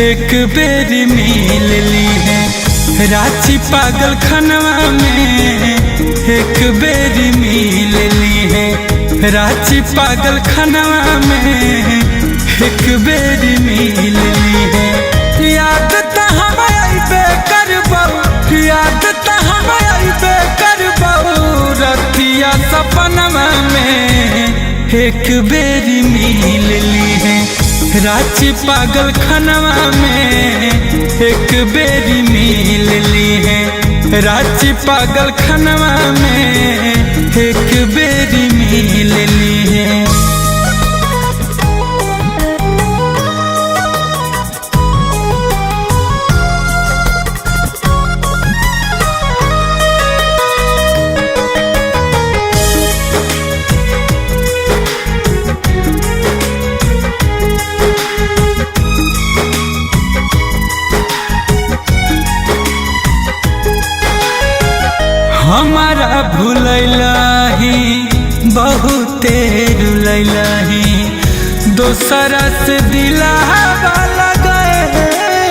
एक बेरी मिल ली है। रांची पागल खनवा में एक बेरी मिल ली है। रांची पागल खनवा में एक बेरी मिल ली है। याद त हम अइबे करबौ, याद त हम अइबे करबौ, रतिया सपनवा में एक बेरी मिल ली है। रांची पागल खनवा में एक बेरी मिल ली है। रांची पागल खनवा में एक बेरी मिल ली है। हमारा भूलैलाही बहुते रुलैलाही, दोसरा से दिलावा लगैलाही।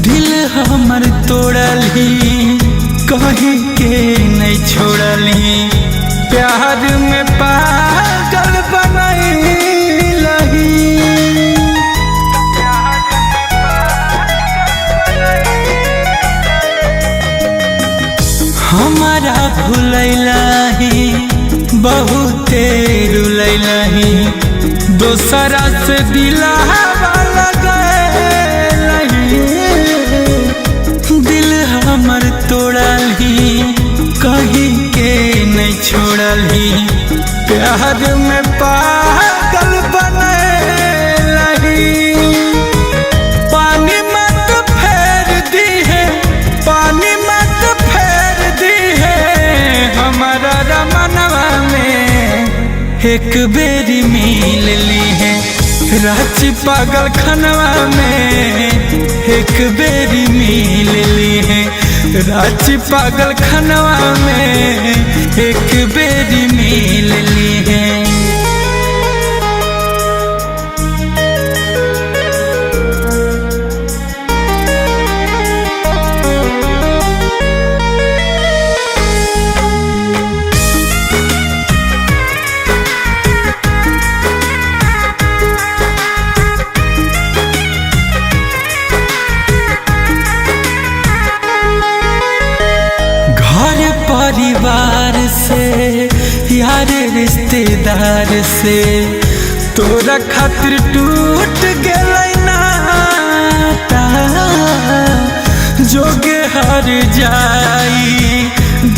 दिल हमर तोड़लही कहीं के नहीं छोड़लही, प्यार में पागल बनैलाही। हमारा भूलैलाही बहुते रुलैलाही, दोसरा से दिलावा लगैलाही। दिल हमर तोड़लही कहीं के नहीं छोड़लही, प्यार में पागल बनैलाही। पानी मत फेर दी है, पानी मत फेर दी है, हमारा रमनवा में एक बेरी मिल ली है। रांची पागल खनवा में एक बेरी मिल ली है। रांची पागल खनवा में एक बेरी मिल ली है। परिवार से यार रिश्तेदार से तोरा खातिर टूट गइल नाता। जोगे हर जाई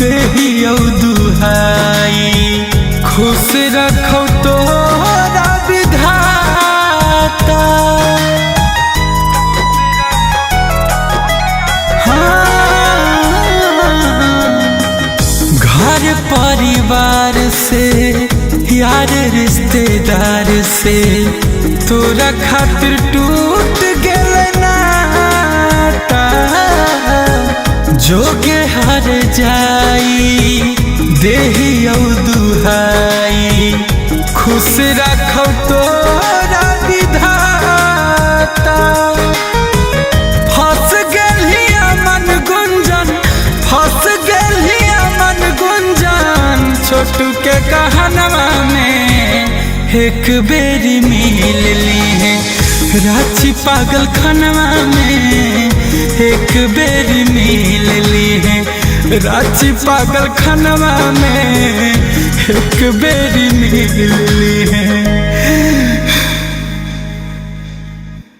देहियौ दुहाई, खुश रखौ तोरा विधाता। घर परिवार से यार रिश्तेदार से तोरा खातिर टूट गइल नाता। जोगे हर जाई देहियौ दुहाई, खुश रखौ तोरा विधाता। फंस गेलही मन गुंजन, फंस गेलही मन गुंजन, छोटू के कहनवा में एक बेरी मिल ली है। रांची पागल खनवा में एक बेरी मिल ली है। रांची पागल खनवा में एक बेरी मिल ली है।